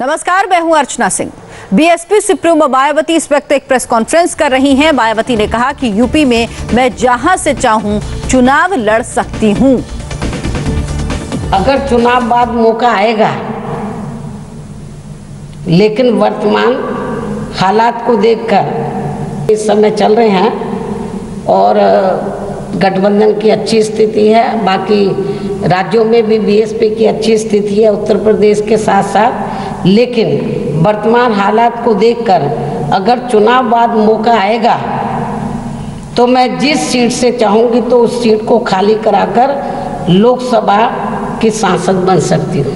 नमस्कार, मैं हूं अर्चना सिंह। बीएसपी सुप्रीमो मायावती इस वक्त एक प्रेस कॉन्फ्रेंस कर रही हैं। मायावती ने कहा कि यूपी में मैं जहां से चाहूं चुनाव लड़ सकती हूं। अगर चुनाव बाद मौका आएगा, लेकिन वर्तमान हालात को देखकर इस समय चल रहे हैं और गठबंधन की अच्छी स्थिति है, बाकी राज्यों में भी बीएसपी की अच्छी स्थिति है, उत्तर प्रदेश के साथ साथ। लेकिन वर्तमान हालात को देखकर अगर चुनाव बाद मौका आएगा तो मैं जिस सीट से चाहूँगी तो उस सीट को खाली कराकर लोकसभा की सांसद बन सकती हूँ।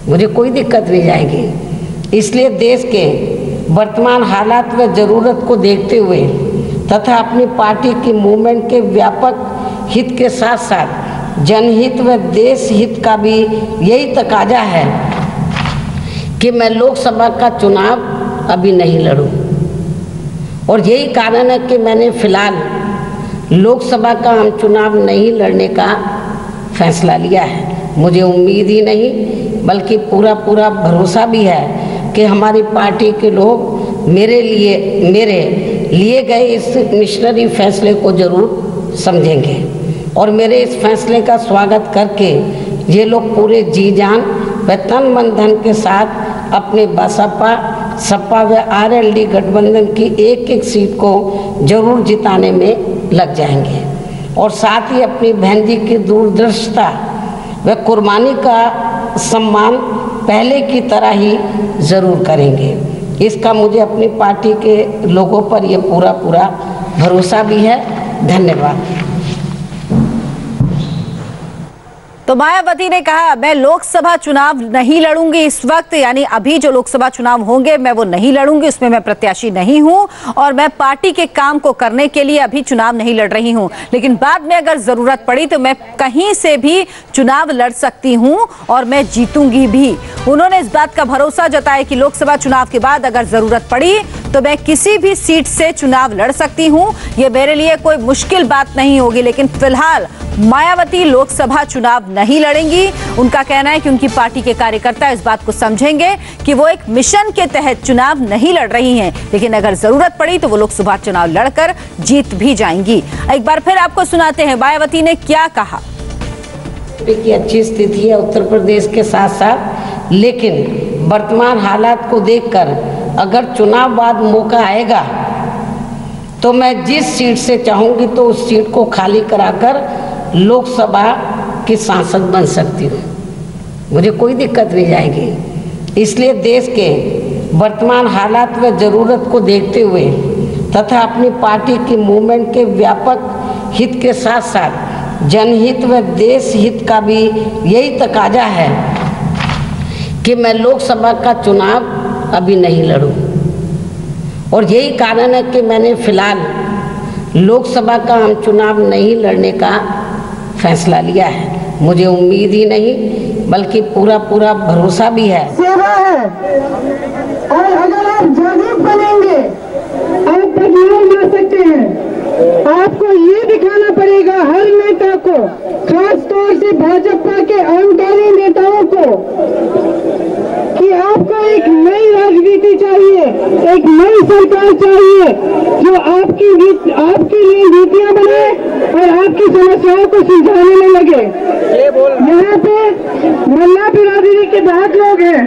मुझे कोई दिक्कत नहीं जाएगी। इसलिए देश के वर्तमान हालात व ज़रूरत को देखते हुए तथा अपनी पार्टी की मूवमेंट के व्यापक हित के साथ साथ जनहित व देश हित का भी यही तकाजा है कि मैं लोकसभा का चुनाव अभी नहीं लड़ूं। और यही कारण है कि मैंने फिलहाल लोकसभा का आम चुनाव नहीं लड़ने का फैसला लिया है। मुझे उम्मीद ही नहीं बल्कि पूरा भरोसा भी है कि हमारी पार्टी के लोग मेरे लिए गए इस मिशनरी फैसले को ज़रूर समझेंगे और मेरे इस फैसले का स्वागत करके ये लोग पूरे जी जान व तन मन धन के साथ अपने बसपा, सपा व आरएलडी गठबंधन की एक सीट को जरूर जिताने में लग जाएंगे और साथ ही अपनी बहन जी की दूरदर्शिता व कुर्बानी का सम्मान पहले की तरह ही ज़रूर करेंगे। इसका मुझे अपनी पार्टी के लोगों पर ये पूरा भरोसा भी है। धन्यवाद। तो मायावती ने कहा मैं लोकसभा चुनाव नहीं लड़ूंगी इस वक्त, यानी अभी जो लोकसभा चुनाव होंगे मैं वो नहीं लड़ूंगी, उसमें मैं प्रत्याशी नहीं हूं और मैं पार्टी के काम को करने के लिए अभी चुनाव नहीं लड़ रही हूं। लेकिन बाद में अगर जरूरत पड़ी तो मैं कहीं से भी चुनाव लड़ सकती हूं और मैं जीतूंगी भी। उन्होंने इस बात का भरोसा जताया कि लोकसभा चुनाव के बाद अगर जरूरत पड़ी तो मैं किसी भी सीट से चुनाव लड़ सकती हूं। ये मेरे लिए कोई मुश्किल बात नहीं होगी। लेकिन फिलहाल मायावती लोकसभा चुनाव नहीं लड़ेंगी। उनका कहना है कि उनकी पार्टी के कार्यकर्ता इस बात को समझेंगे कि वो एक मिशन के तहत चुनाव नहीं लड़ रही हैं, लेकिन अगर जरूरत पड़ी तो वो लोकसभा चुनाव लड़कर जीत भी जाएंगी। एक बार फिर आपको सुनाते हैं मायावती ने क्या कहा। की अच्छी स्थिति है उत्तर प्रदेश के साथ साथ, लेकिन वर्तमान हालात को देखकर अगर चुनाव बाद मौका आएगा तो मैं जिस सीट से चाहूँगी तो उस सीट को खाली कराकर लोकसभा की सांसद बन सकती हूँ। मुझे कोई दिक्कत नहीं जाएगी। इसलिए देश के वर्तमान हालात व ज़रूरत को देखते हुए तथा अपनी पार्टी की मूवमेंट के व्यापक हित के साथ साथ जनहित व देश हित का भी यही तकाजा है कि मैं लोकसभा का चुनाव अभी नहीं लड़ूं। और यही कारण है कि मैंने फिलहाल लोकसभा का आम चुनाव नहीं लड़ने का फैसला लिया है। मुझे उम्मीद ही नहीं बल्कि पूरा भरोसा भी है। सेवा है और अगर आप जागरूक बनेंगे आप बदलाव ला सकते हैं। आपको ये दिखाना पड़ेगा हर नेता को, खास तौर से भाजपा के अहंकारी नेताओं को, कि आपको एक नई राजनीति चाहिए, एक नई सरकार चाहिए जो आपके लिए नीतियां बनाए और आपकी समस्याओं को सुलझाने में लगे। यहाँ पे मल्ला बिरादरी के बहुत लोग हैं।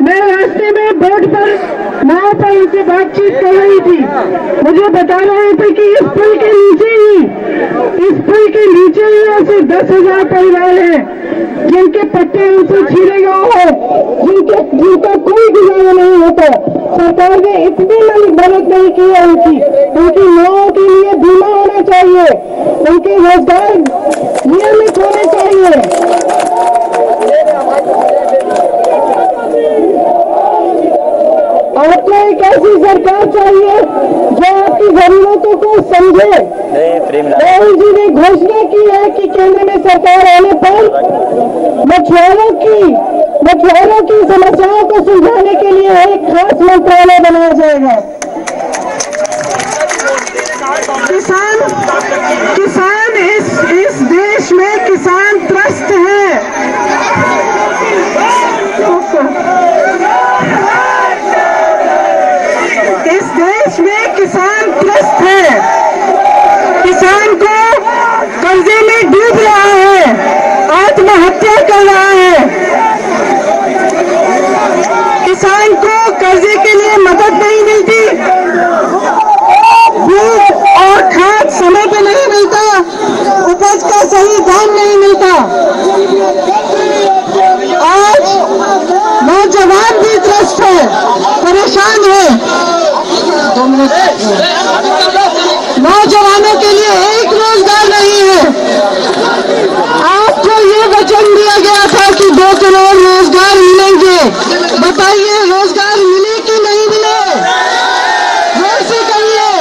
मैं रास्ते में बोर्ड पर नाव पर इनसे बातचीत कर रही थी। मुझे बता रहे थे कि इस पुल के नीचे ही ऐसे 10,000 परिवार हैं जिनके पट्टे उनसे छीने गए हैं, जिनका कोई गुजारा नहीं होता। सरकार ने इतनी मदद नहीं की है उनकी माओं के लिए बीमा होना चाहिए, उनके रोजगार नियमित होने चाहिए। आपको एक ऐसी सरकार चाहिए जो आपकी जरूरतों को समझे। राहुल जी ने घोषणा की है कि केंद्र में सरकार आने पर मछुआरों की समस्याओं को सुलझाने के लिए एक खास मंत्रालय बनाया जाएगा। किसान इस देश में किसान त्रस्त है। कर्जे के लिए मदद नहीं मिलती, बीज और खाद समय पे नहीं मिलता, उपज का सही दाम नहीं मिलता। आज नौजवान भी त्रस्त है, परेशान है। नौजवानों के लिए एक रोजगार नहीं है। आपको ये वचन दिया गया था कि 2 करोड़ रोजगार मिलेंगे, बताइए रोजगार मिले कि नहीं मिले? जोर से कहिए,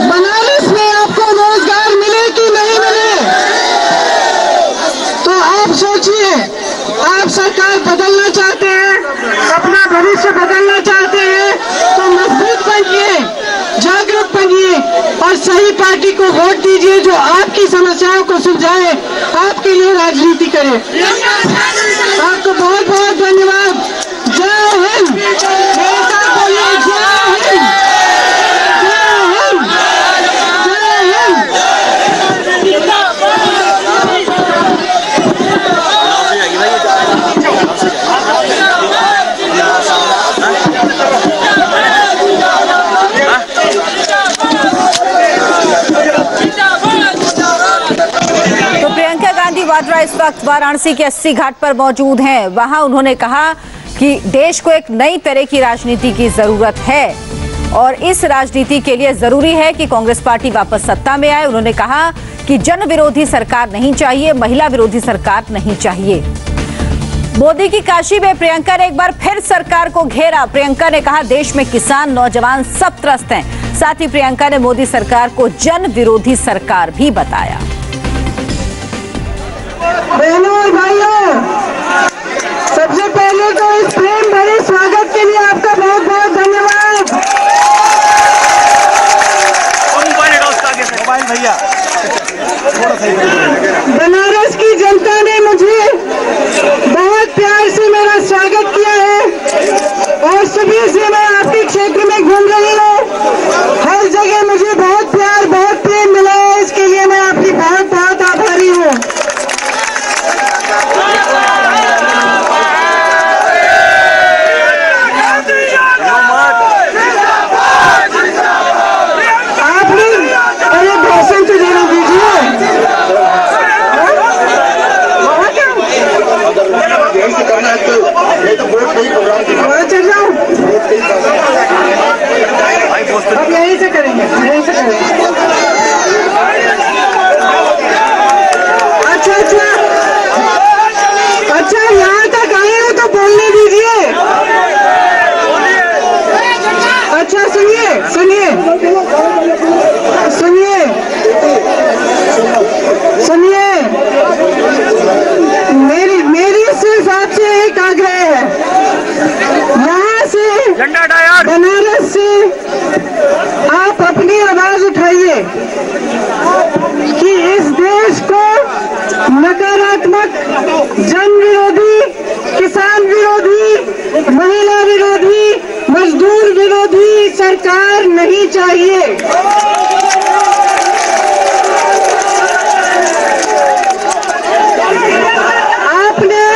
बनारस में आपको रोजगार मिले कि नहीं मिले? तो आप सोचिए, आप सरकार बदलना चाहते हैं, अपना भविष्य बदलना चाहते हैं, तो मजबूत बनिए, जागरूक बनिए और सही पार्टी को वोट दीजिए जो आपकी समस्याओं को सुलझाए, आपके लिए राजनीति करे। आपको बहुत बहुत धन्यवाद। जय हिंद। मेरे साथ बोलिए, जय हिंद, जय हिंद, जय हिंद। तो प्रियंका गांधी वाड्रा इस वक्त वाराणसी के 80 घाट पर मौजूद हैं। वहां उन्होंने कहा कि देश को एक नई तरह की राजनीति की जरूरत है और इस राजनीति के लिए जरूरी है कि कांग्रेस पार्टी वापस सत्ता में आए। उन्होंने कहा कि जन विरोधी सरकार नहीं चाहिए, महिला विरोधी सरकार नहीं चाहिए। मोदी की काशी में प्रियंका ने एक बार फिर सरकार को घेरा। प्रियंका ने कहा देश में किसान, नौजवान सब त्रस्त हैं। साथ ही प्रियंका ने मोदी सरकार को जन विरोधी सरकार भी बताया। बहनों और भाइयों, सबसे पहले तो इस प्रेम भरे स्वागत के लिए आपका बहुत बहुत धन्यवाद। भैया बनारस की जनता ने मुझे बहुत प्यार से मेरा स्वागत किया है और सुबह से मैं आपके क्षेत्र में घूम रही हूँ। हर जगह मुझे बहुत प्यार, बहुत प्रेम मिला है। इसके लिए मैं आपकी बहुत बहुत आभारी हूँ। अब यहीं से करेंगे, यहीं से करेंगे। अच्छा अच्छा अच्छा, यहाँ तक आए हो तो बोलने दीजिए। अच्छा सुनिए सुनिए सुनिए सुनिए, मेरी सिर्फ आपसे एक आग्रह है। यहाँ से बनारस से आप अपनी आवाज उठाइए कि इस देश को नकारात्मक, जन विरोधी, किसान विरोधी, महिला विरोधी, मजदूर विरोधी सरकार नहीं चाहिए। आपने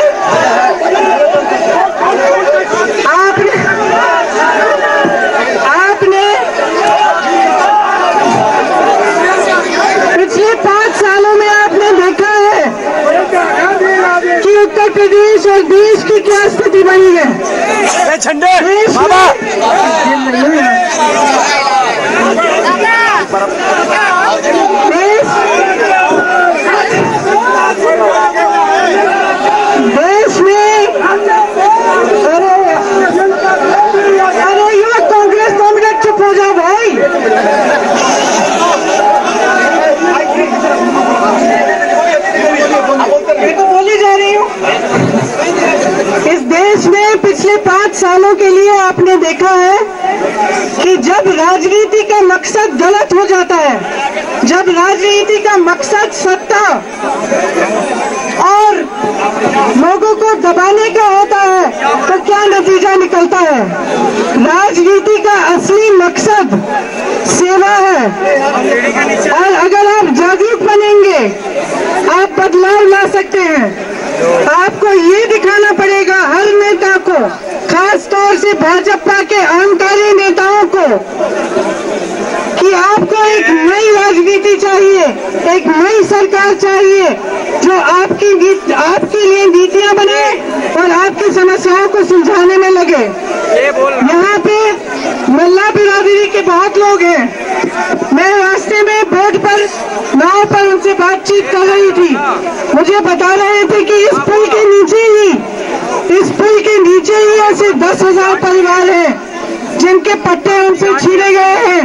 पिछले 5 सालों में आपने देखा है कि उत्तर प्रदेश और देश की क्या स्थिति बनी है। देश में अरे युवक कांग्रेस 2 मिनट चुप हो जाओ भाई। मैं तो बोली जा रही हूँ। इस देश में पिछले 5 सालों के लिए आपने देखा है कि जब राजनीति का मकसद गलत हो जाता है, जब राजनीति का मकसद सत्ता और लोगों को दबाने का होता है तो क्या नतीजा निकलता है। राजनीति का असली मकसद सेवा है और अगर आप जागरूक बनेंगे, आप बदलाव ला सकते हैं। आपको ये दिखाना पड़ेगा हर नेता को, खास तौर जैसे भाजपा के अहंकारी नेताओं को कि आपको एक नई राजनीति चाहिए, एक नई सरकार चाहिए जो आपके लिए नीतियां बने और आपकी समस्याओं को सुलझाने में लगे। यहाँ पे मल्ला बिरादरी के बहुत लोग हैं। मैं रास्ते में बोट पर नाव पर उनसे बातचीत कर रही थी। मुझे बता रहे थे कि इस पुल के नीचे ही ऐसे 10,000 परिवार हैं जिनके पट्टे उनसे छीने गए हैं।